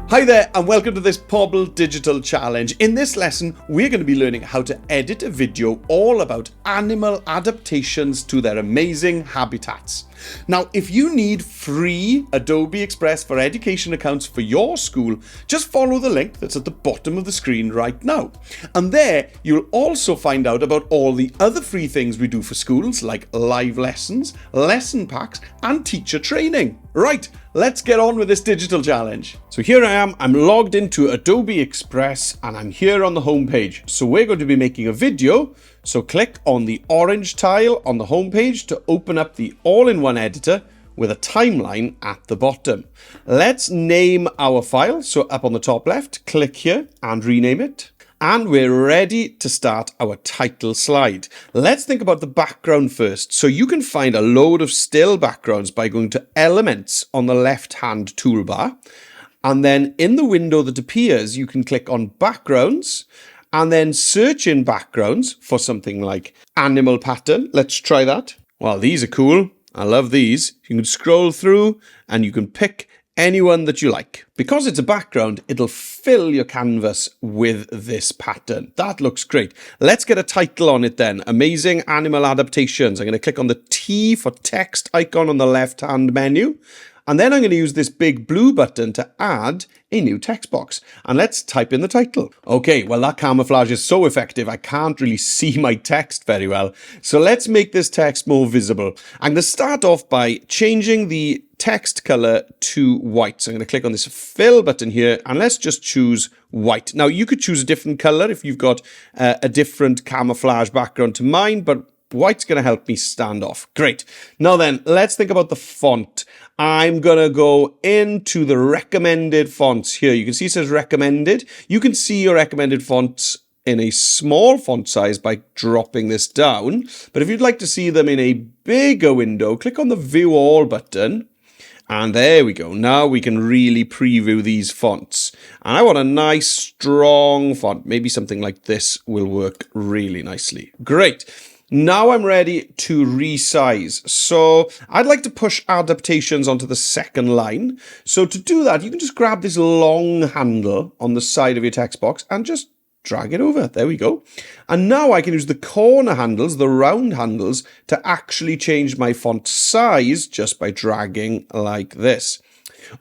Hi there and welcome to this Pobble Digital Challenge. In this lesson, we're going to be learning how to edit a video all about animal adaptations to their amazing habitats. Now, if you need free Adobe Express for Education accounts for your school, just follow the link that's at the bottom of the screen right now. And there, you'll also find out about all the other free things we do for schools, like live lessons, lesson packs, and teacher training. Right, let's get on with this digital challenge. So here I am, I'm logged into Adobe Express and I'm here on the home page. So we're going to be making a video. So click on the orange tile on the home page to open up the all-in-one editor with a timeline at the bottom. Let's name our file. So up on the top left, click here and rename it. And we're ready to start our title slide. Let's think about the background first. So you can find a load of still backgrounds by going to Elements on the left-hand toolbar. And then in the window that appears, you can click on Backgrounds and then search in Backgrounds for something like Animal Pattern. Let's try that. Well, these are cool. I love these. You can scroll through and you can pick anyone that you like. Because it's a background, it'll fill your canvas with this pattern. That looks great. Let's get a title on it then. Amazing Animal Adaptations. I'm going to click on the T for text icon on the left-hand menu. And then I'm going to use this big blue button to add a new text box. And let's type in the title. Okay, well, that camouflage is so effective, I can't really see my text very well. So let's make this text more visible. I'm going to start off by changing the text color to white. So I'm going to click on this fill button here and let's just choose white. Now, you could choose a different color if you've got a different camouflage background to mine, but white's going to help me stand off. Great. Now then, let's think about the font. I'm going to go into the recommended fonts here. You can see it says recommended. You can see your recommended fonts in a small font size by dropping this down. But if you'd like to see them in a bigger window, click on the View All button. And there we go. Now we can really preview these fonts. And I want a nice, strong font. Maybe something like this will work really nicely. Great. Now I'm ready to resize. So I'd like to push adaptations onto the second line. So to do that, you can just grab this long handle on the side of your text box and just drag it over. There we go. And now I can use the corner handles, the round handles, to actually change my font size just by dragging like this.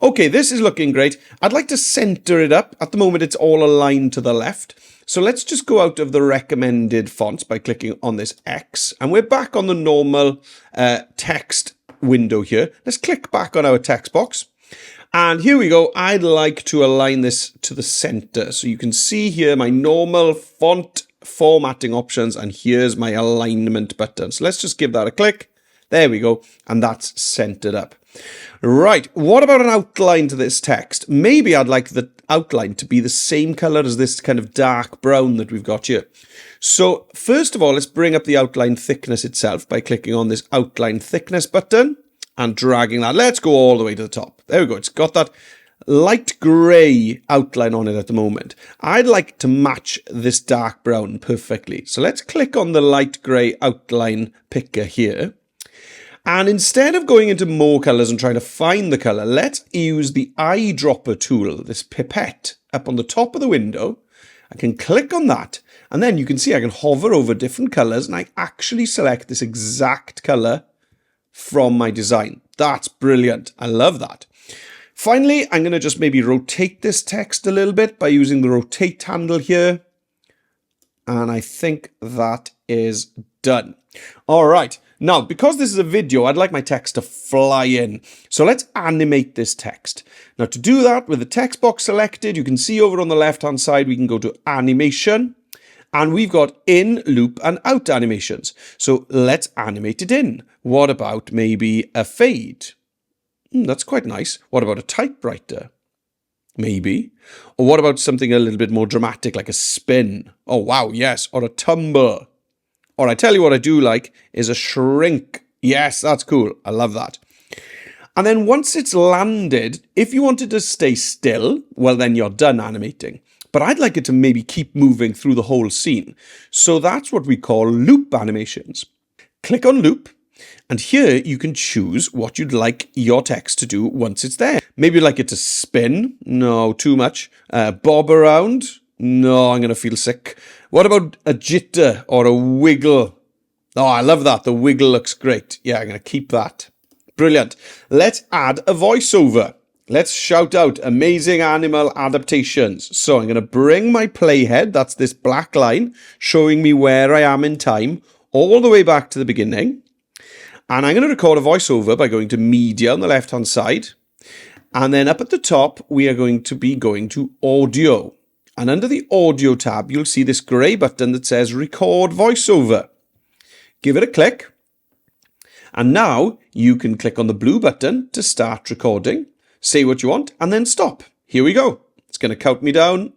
Okay, this is looking great. I'd like to center it up. At the moment, it's all aligned to the left. So let's just go out of the recommended fonts by clicking on this X. And we're back on the normal text window here. Let's click back on our text box. And here we go. I'd like to align this to the center. So you can see here my normal font formatting options. And here's my alignment button. So let's just give that a click. There we go. And that's centered up. Right, what about an outline to this text? Maybe I'd like the outline to be the same color as this kind of dark brown that we've got here. So first of all, let's bring up the outline thickness itself by clicking on this outline thickness button and dragging that. Let's go all the way to the top. There we go. It's got that light grey outline on it at the moment. I'd like to match this dark brown perfectly. So let's click on the light grey outline picker here. And instead of going into more colours and trying to find the colour, let's use the eyedropper tool, this pipette up on the top of the window. I can click on that and then you can see I can hover over different colours and I actually select this exact colour from my design. That's brilliant. I love that. Finally, I'm going to just maybe rotate this text a little bit by using the rotate handle here. And I think that is done. All right. Now, because this is a video, I'd like my text to fly in. So let's animate this text. Now, to do that, with the text box selected, you can see over on the left-hand side, we can go to Animation. And we've got in, loop, and out animations. So let's animate it in. What about maybe a fade? That's quite nice. What about a typewriter? Maybe. Or what about something a little bit more dramatic, like a spin? Oh, wow, yes. Or a tumble. Or I tell you what I do like is a shrink. Yes, that's cool. I love that. And then once it's landed, if you wanted to stay still, well, then you're done animating. But I'd like it to maybe keep moving through the whole scene. So that's what we call loop animations. Click on loop. And here you can choose what you'd like your text to do once it's there. Maybe you'd like it to spin. No, too much. Bob around. No, I'm going to feel sick. What about a jitter or a wiggle? Oh, I love that. The wiggle looks great. Yeah, I'm going to keep that. Brilliant. Let's add a voiceover. Let's shout out amazing animal adaptations. So I'm going to bring my playhead, that's this black line, showing me where I am in time, all the way back to the beginning. And I'm going to record a voiceover by going to media on the left-hand side. And then up at the top, we are going to be going to audio. And under the audio tab, you'll see this grey button that says record voiceover. Give it a click. And now you can click on the blue button to start recording, say what you want, and then stop. Here we go. It's going to count me down.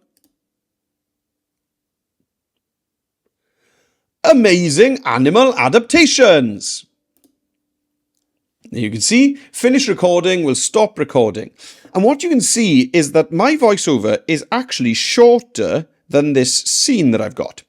Amazing animal adaptations. You can see, finish recording will stop recording. And what you can see is that my voiceover is actually shorter than this scene that I've got.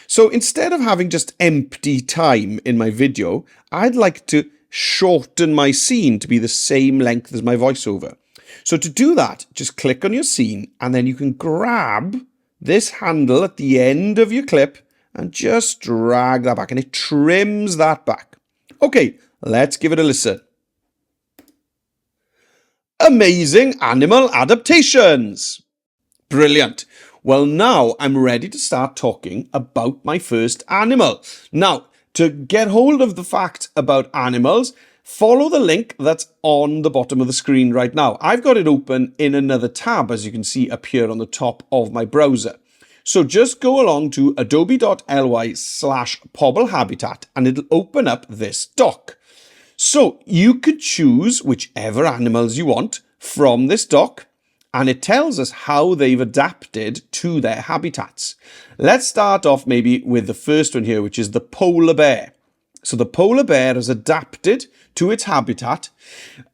So instead of having just empty time in my video, I'd like to shorten my scene to be the same length as my voiceover. So to do that, just click on your scene and then you can grab this handle at the end of your clip and just drag that back and it trims that back. Okay, let's give it a listen. Amazing animal adaptations. Brilliant. Well, now I'm ready to start talking about my first animal. Now, to get hold of the fact about animals, follow the link that's on the bottom of the screen right now. I've got it open in another tab, as you can see up here on the top of my browser. So just go along to adobe.ly/Pobble Habitat and it'll open up this doc. So you could choose whichever animals you want from this doc, and it tells us how they've adapted to their habitats. Let's start off maybe with the first one here, which is the polar bear. So the polar bear has adapted to its habitat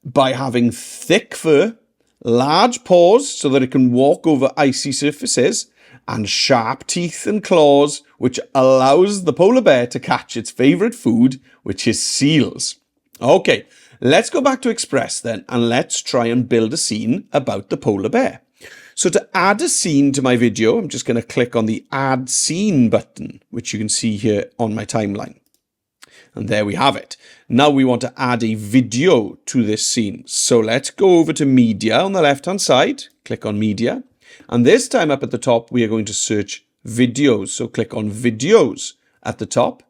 by having thick fur, large paws so that it can walk over icy surfaces, and sharp teeth and claws, which allows the polar bear to catch its favourite food, which is seals. Okay, let's go back to Express then, and let's try and build a scene about the polar bear. So to add a scene to my video, I'm just going to click on the Add Scene button, which you can see here on my timeline. And there we have it. Now we want to add a video to this scene. So let's go over to Media on the left-hand side, click on Media. And this time up at the top, we are going to search videos. So click on Videos at the top.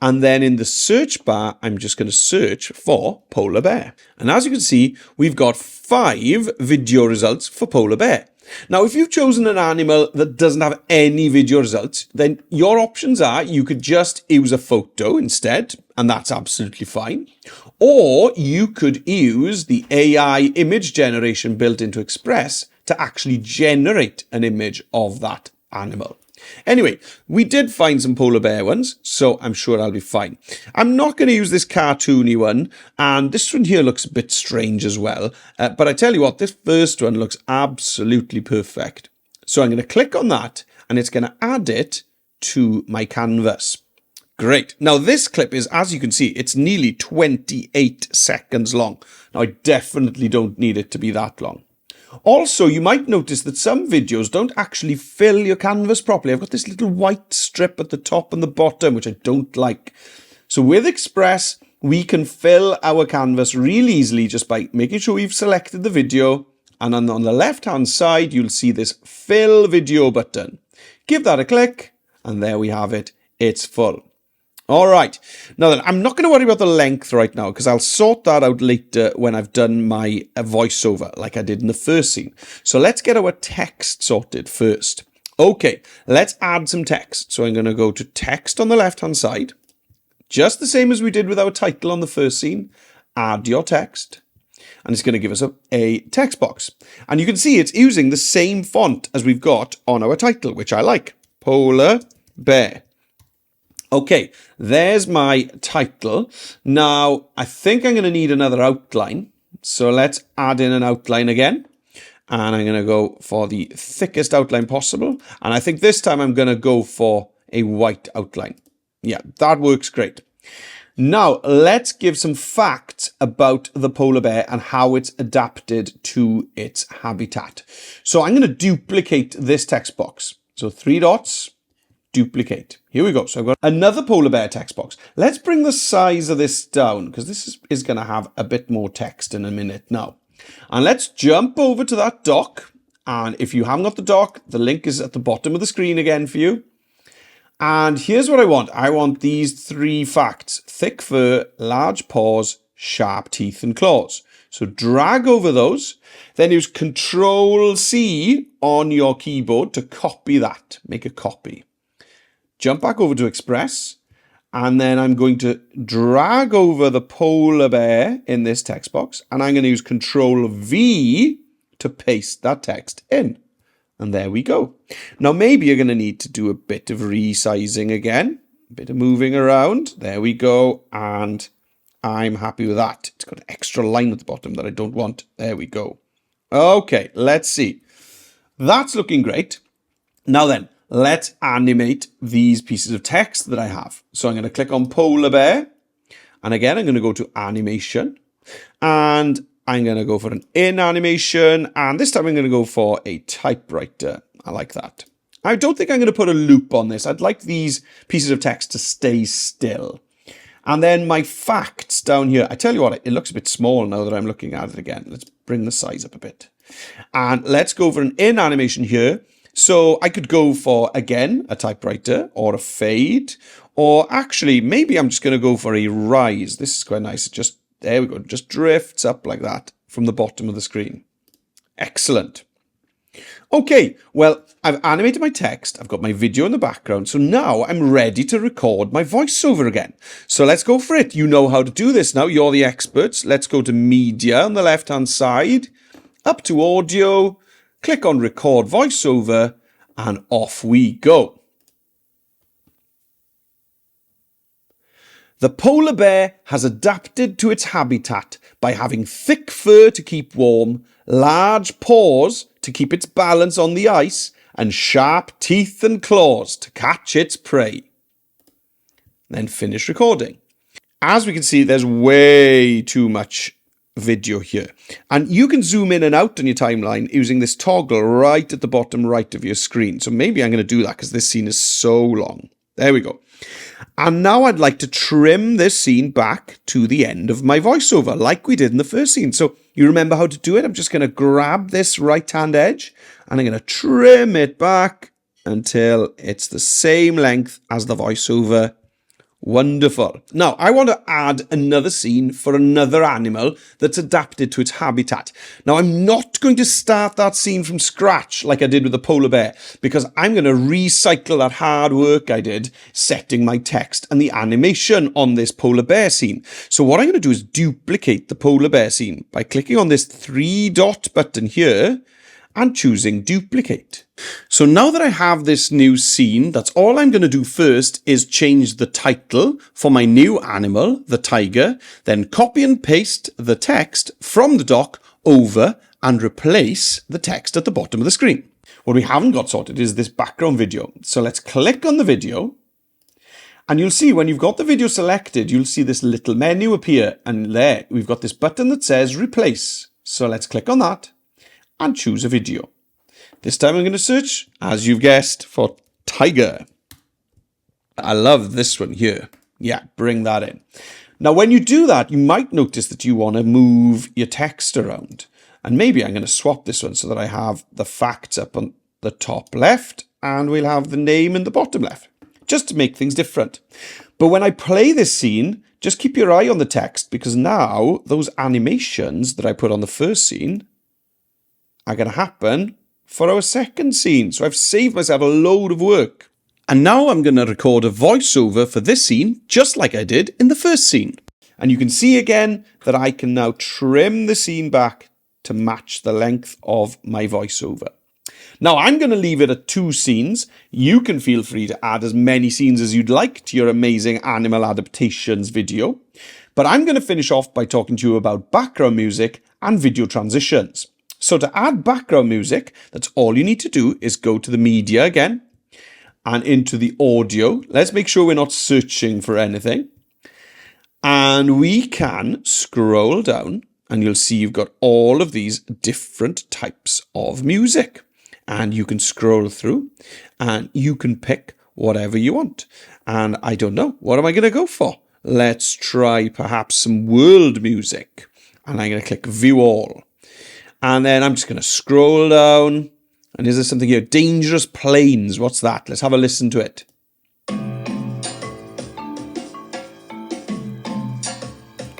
And then in the search bar, I'm just going to search for polar bear. And as you can see, we've got 5 video results for polar bear. Now, if you've chosen an animal that doesn't have any video results, then your options are you could just use a photo instead, and that's absolutely fine. Or you could use the AI image generation built into Express to actually generate an image of that animal. Anyway, we did find some polar bear ones, so I'm sure I'll be fine. I'm not going to use this cartoony one, and this one here looks a bit strange as well. But I tell you what, this first one looks absolutely perfect. So I'm going to click on that, and it's going to add it to my canvas. Great. Now this clip is, as you can see, it's nearly 28 seconds long. Now I definitely don't need it to be that long. Also, you might notice that some videos don't actually fill your canvas properly. I've got this little white strip at the top and the bottom, which I don't like. So with Express, we can fill our canvas really easily just by making sure we've selected the video. And on the left-hand side, you'll see this Fill Video button. Give that a click, and there we have it. It's full. All right. Now then, I'm not going to worry about the length right now because I'll sort that out later when I've done my voiceover like I did in the first scene. So let's get our text sorted first. Okay, let's add some text. So I'm going to go to text on the left-hand side. Just the same as we did with our title on the first scene. Add your text. And it's going to give us a text box. And you can see it's using the same font as we've got on our title, which I like. Polar bear. Okay, there's my title. Now, I think I'm going to need another outline. So let's add in an outline again. And I'm going to go for the thickest outline possible. And I think this time I'm going to go for a white outline. Yeah, that works great. Now, let's give some facts about the polar bear and how it's adapted to its habitat. So I'm going to duplicate this text box. So 3 dots, duplicate. Here we go. So I've got another polar bear text box. Let's bring the size of this down because this is going to have a bit more text in a minute now. And let's jump over to that doc. And if you haven't got the doc, the link is at the bottom of the screen again for you. And here's what I want. I want these 3 facts: thick fur, large paws, sharp teeth and claws. So drag over those, then use Control-C on your keyboard to copy that. Make a copy. Jump back over to Express, and then I'm going to drag over the polar bear in this text box, and I'm going to use Control-V to paste that text in. And there we go. Now, maybe you're going to need to do a bit of resizing again, a bit of moving around. There we go. And I'm happy with that. It's got an extra line at the bottom that I don't want. There we go. Okay, let's see. That's looking great. Now then, let's animate these pieces of text that I have. So I'm going to click on polar bear. And again, I'm going to go to animation. And I'm going to go for an in animation, and this time I'm going to go for a typewriter. I like that. I don't think I'm going to put a loop on this. I'd like these pieces of text to stay still. And then my facts down here. I tell you what, it looks a bit small now that I'm looking at it again. Let's bring the size up a bit. And let's go for an in animation here. So I could go for, again, a typewriter or a fade, or actually, maybe I'm just going to go for a rise. This is quite nice. There we go. Just drifts up like that from the bottom of the screen. Excellent. Okay, well, I've animated my text. I've got my video in the background. So now I'm ready to record my voiceover again. So let's go for it. You know how to do this now. You're the experts. Let's go to Media on the left-hand side, up to Audio, click on Record Voiceover, and off we go. The polar bear has adapted to its habitat by having thick fur to keep warm, large paws to keep its balance on the ice, and sharp teeth and claws to catch its prey. Then finish recording. As we can see, there's way too much video here. And you can zoom in and out on your timeline using this toggle right at the bottom right of your screen. So maybe I'm going to do that because this scene is so long. There we go. And now I'd like to trim this scene back to the end of my voiceover, like we did in the first scene. So you remember how to do it? I'm just going to grab this right-hand edge and I'm going to trim it back until it's the same length as the voiceover. Wonderful. Now, I want to add another scene for another animal that's adapted to its habitat. Now, I'm not going to start that scene from scratch like I did with the polar bear, because I'm going to recycle that hard work I did setting my text and the animation on this polar bear scene. So what I'm going to do is duplicate the polar bear scene by clicking on this 3-dot button here and choosing duplicate. So now that I have this new scene, that's all I'm going to do first is change the title for my new animal, the tiger, then copy and paste the text from the doc over and replace the text at the bottom of the screen. What we haven't got sorted is this background video. So let's click on the video, and you'll see when you've got the video selected, you'll see this little menu appear, and there we've got this button that says replace. So let's click on that and choose a video. This time I'm going to search, as you've guessed, for tiger. I love this one here. Yeah, bring that in. Now, when you do that, you might notice that you want to move your text around. And maybe I'm going to swap this one so that I have the facts up on the top left and we'll have the name in the bottom left, just to make things different. But when I play this scene, just keep your eye on the text, because now those animations that I put on the first scene are going to happen for our second scene. So I've saved myself a load of work. And now I'm going to record a voiceover for this scene, just like I did in the first scene. And you can see again that I can now trim the scene back to match the length of my voiceover. Now I'm going to leave it at 2 scenes. You can feel free to add as many scenes as you'd like to your amazing animal adaptations video. But I'm going to finish off by talking to you about background music and video transitions. So to add background music, that's all you need to do is go to the media again and into the audio. Let's make sure we're not searching for anything. And we can scroll down and you'll see you've got all of these different types of music. And you can scroll through and you can pick whatever you want. And I don't know, what am I going to go for? Let's try perhaps some world music. And I'm going to click View All. And then I'm just going to scroll down. And is there something here? Dangerous Planes. What's that? Let's have a listen to it.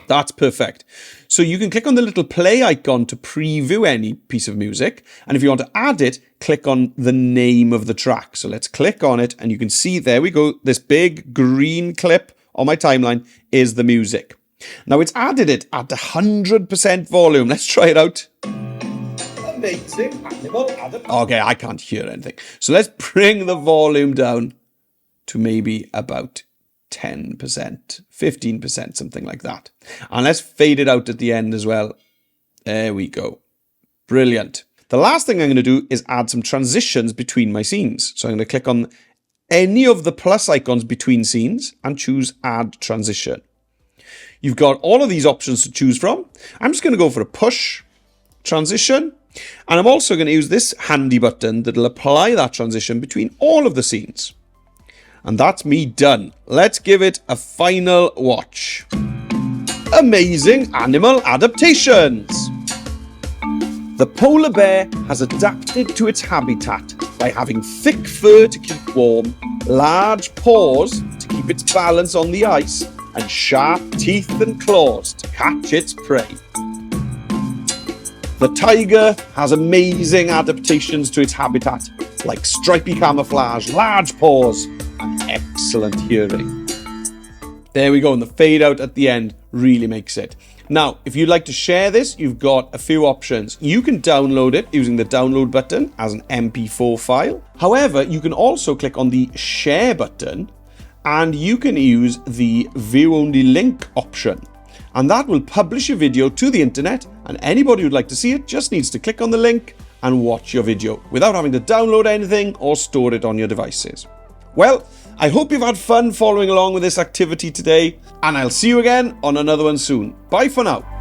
That's perfect. So you can click on the little play icon to preview any piece of music. And if you want to add it, click on the name of the track. So let's click on it and you can see, there we go. This big green clip on my timeline is the music. Now it's added it at 100% volume. Let's try it out. Amazing animal adaptation. Okay, I can't hear anything. So let's bring the volume down to maybe about 10%, 15%, something like that. And let's fade it out at the end as well. There we go. Brilliant. The last thing I'm going to do is add some transitions between my scenes. So I'm going to click on any of the plus icons between scenes and choose Add Transition. You've got all of these options to choose from. I'm just going to go for a push transition. And I'm also going to use this handy button that'll apply that transition between all of the scenes. And that's me done. Let's give it a final watch. Amazing animal adaptations. The polar bear has adapted to its habitat by having thick fur to keep warm, large paws to keep its balance on the ice, and sharp teeth and claws to catch its prey. The tiger has amazing adaptations to its habitat, like stripy camouflage, large paws, and excellent hearing. There we go, and the fade out at the end really makes it. Now, if you'd like to share this, you've got a few options. You can download it using the download button as an MP4 file. However, you can also click on the share button and you can use the view only link option. And that will publish your video to the internet, and anybody who'd like to see it just needs to click on the link and watch your video without having to download anything or store it on your devices. Well, I hope you've had fun following along with this activity today, and I'll see you again on another one soon. Bye for now.